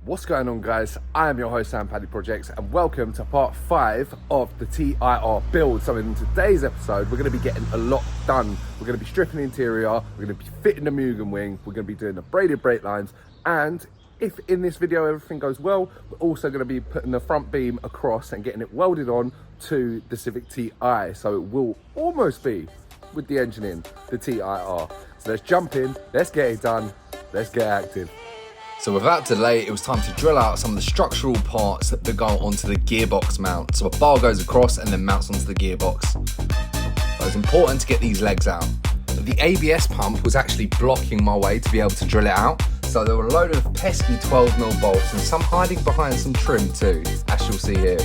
What's going on, guys? I am your host Sam Paddy Projects, and welcome to part 5 of the TIR build. So in today's episode, we're going to be getting a lot done. We're going to be stripping the interior, we're going to be fitting the Mugen wing, we're going to be doing the braided brake lines, and if in this video everything goes well, we're also going to be putting the front beam across and getting it welded on to the Civic TI. So it will almost be, with the engine in, the TIR. So let's jump in, let's get it done, let's get active. So without delay, it was time to drill out some of the structural parts that go onto the gearbox mount. So a bar goes across and then mounts onto the gearbox. But it's important to get these legs out. The ABS pump was actually blocking my way to be able to drill it out. So there were a load of pesky 12mm bolts and some hiding behind some trim too, as you'll see here.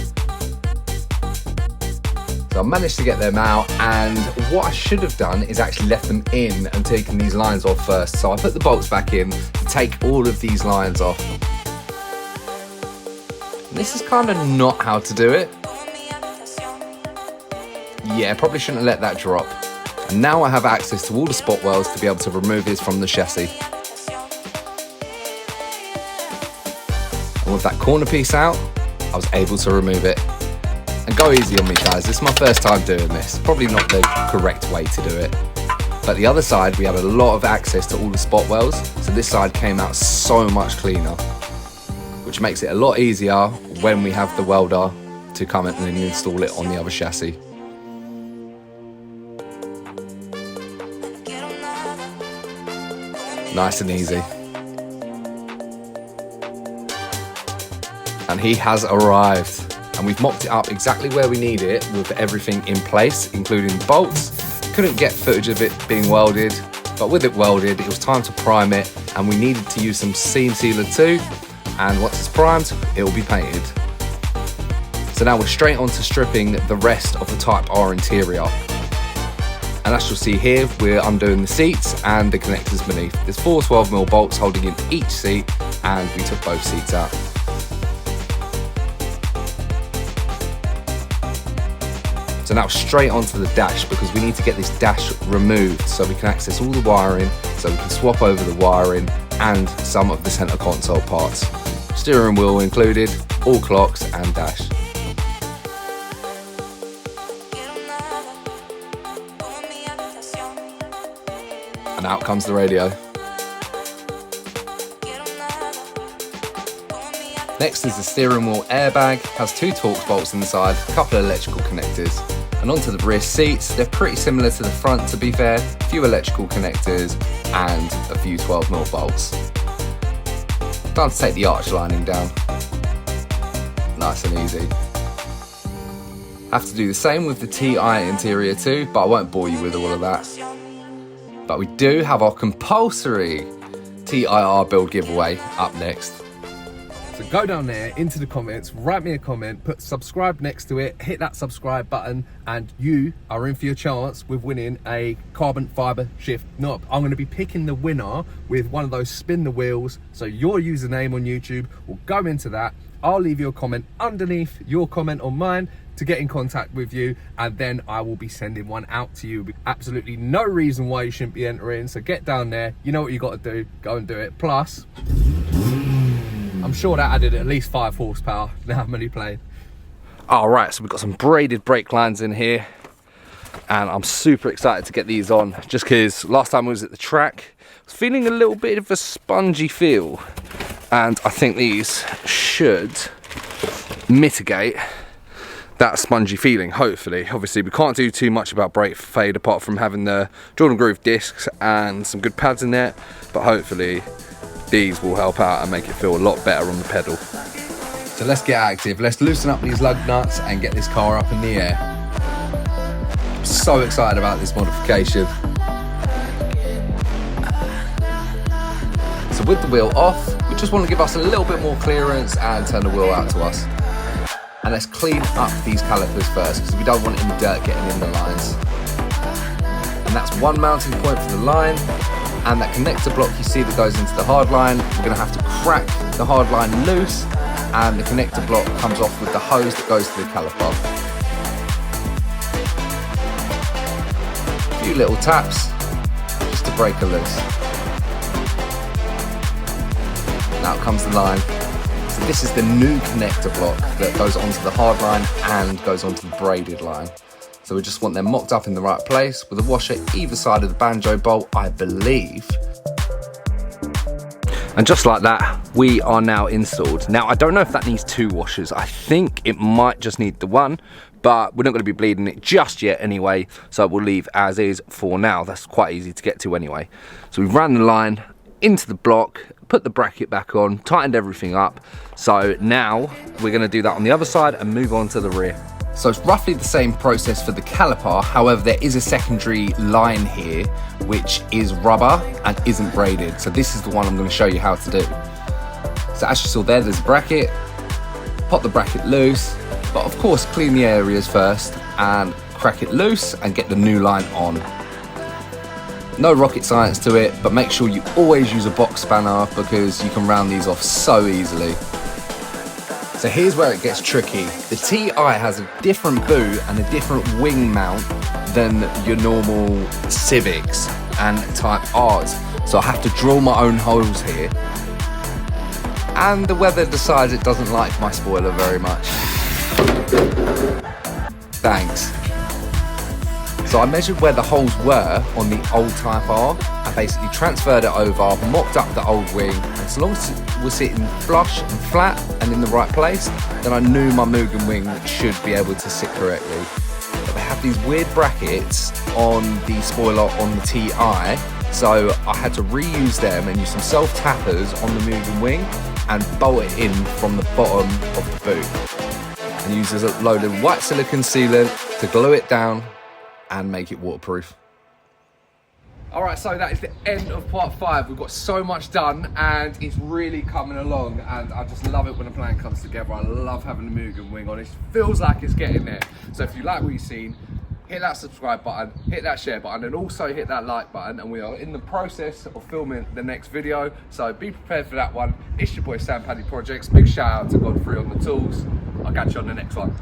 So I managed to get them out, and what I should have done is actually left them in and taken these lines off first. So I put the bolts back in to take all of these lines off. And this is kind of not how to do it. Yeah, probably shouldn't have let that drop. And now I have access to all the spot welds to be able to remove this from the chassis. And with that corner piece out, I was able to remove it. And go easy on me, guys, this is my first time doing this. Probably not the correct way to do it. But the other side, we had a lot of access to all the spot welds, so this side came out so much cleaner, which makes it a lot easier when we have the welder to come in and install it on the other chassis. Nice and easy. And he has arrived. And we've mocked it up exactly where we need it with everything in place, including the bolts. Couldn't get footage of it being welded, but with it welded, it was time to prime it, and we needed to use some seam sealer too. And once it's primed, it will be painted. So now we're straight on to stripping the rest of the Type R interior. And as you'll see here, we're undoing the seats and the connectors beneath. There's 4 12mm bolts holding in each seat, and we took both seats out. So now straight onto the dash, because we need to get this dash removed so we can access all the wiring, so we can swap over the wiring and some of the center console parts. Steering wheel included, all clocks and dash. And out comes the radio. Next is the steering wheel airbag, has 2 Torx bolts inside, a couple of electrical connectors. And onto the rear seats, they're pretty similar to the front to be fair, a few electrical connectors and a few 12mm bolts. Time to take the arch lining down. Nice and easy. Have to do the same with the TI interior too, but I won't bore you with all of that. But we do have our compulsory TIR build giveaway up next. So go down there into the comments, write me a comment, put subscribe next to it, hit that subscribe button, and you are in for your chance with winning a carbon fiber shift knob. I'm going to be picking the winner with one of those spin the wheels. So your username on YouTube will go into that. I'll leave you a comment underneath your comment on mine to get in contact with you, and then I will be sending one out to you. Absolutely no reason why you shouldn't be entering. So get down there, you know what you got to do, go and do it. Plus, I'm sure that added at least 5 horsepower. Now how many played? All right, so we've got some braided brake lines in here, and I'm super excited to get these on, just because last time I was at the track, I was feeling a little bit of a spongy feel, and I think these should mitigate that spongy feeling, hopefully. Obviously, we can't do too much about brake fade apart from having the Jordan Groove discs and some good pads in there, but hopefully these will help out and make it feel a lot better on the pedal. So let's get active, let's loosen up these lug nuts and get this car up in the air. I'm so excited about this modification. So with the wheel off, we just want to give us a little bit more clearance and turn the wheel out to us. And let's clean up these calipers first, because we don't want any dirt getting in the lines. And that's one mounting point for the line. And that connector block you see that goes into the hard line, we're going to have to crack the hard line loose, and the connector block comes off with the hose that goes to the caliper. A few little taps just to break her loose. Now comes the line. So this is the new connector block that goes onto the hard line and goes onto the braided line. So we just want them mocked up in the right place with a washer either side of the banjo bolt, I believe. And just like that, we are now installed. Now, I don't know if that needs 2 washers. I think it might just need the 1, but we're not gonna be bleeding it just yet anyway, so we'll leave as is for now. That's quite easy to get to anyway. So we've ran the line into the block, put the bracket back on, tightened everything up. So now we're gonna do that on the other side and move on to the rear. So it's roughly the same process for the caliper, however there is a secondary line here which is rubber and isn't braided. So this is the one I'm going to show you how to do. So as you saw there's a bracket, pop the bracket loose, but of course clean the areas first and crack it loose and get the new line on. No rocket science to it, but make sure you always use a box spanner because you can round these off so easily. So here's where it gets tricky. The TI has a different boot and a different wing mount than your normal Civics and Type Rs. So I have to drill my own holes here. And the weather decides it doesn't like my spoiler very much. Thanks. So I measured where the holes were on the old Type R. I basically transferred it over, mocked up the old wing, and as long as it was sitting flush and flat and in the right place, then I knew my Mugen wing should be able to sit correctly. But they have these weird brackets on the spoiler on the TI, so I had to reuse them and use some self-tappers on the Mugen wing and bolt it in from the bottom of the boot. And use a load of white silicone sealant to glue it down and make it waterproof. Alright, so that is the end of part 5. We've got so much done and it's really coming along, and I just love it when a plan comes together. I love having the Mugen wing on. It feels like it's getting there. So if you like what you've seen, hit that subscribe button, hit that share button, and also hit that like button. And we are in the process of filming the next video, so be prepared for that one. It's your boy Sam Paddy Projects. Big shout out to Godfrey on the tools. I'll catch you on the next one.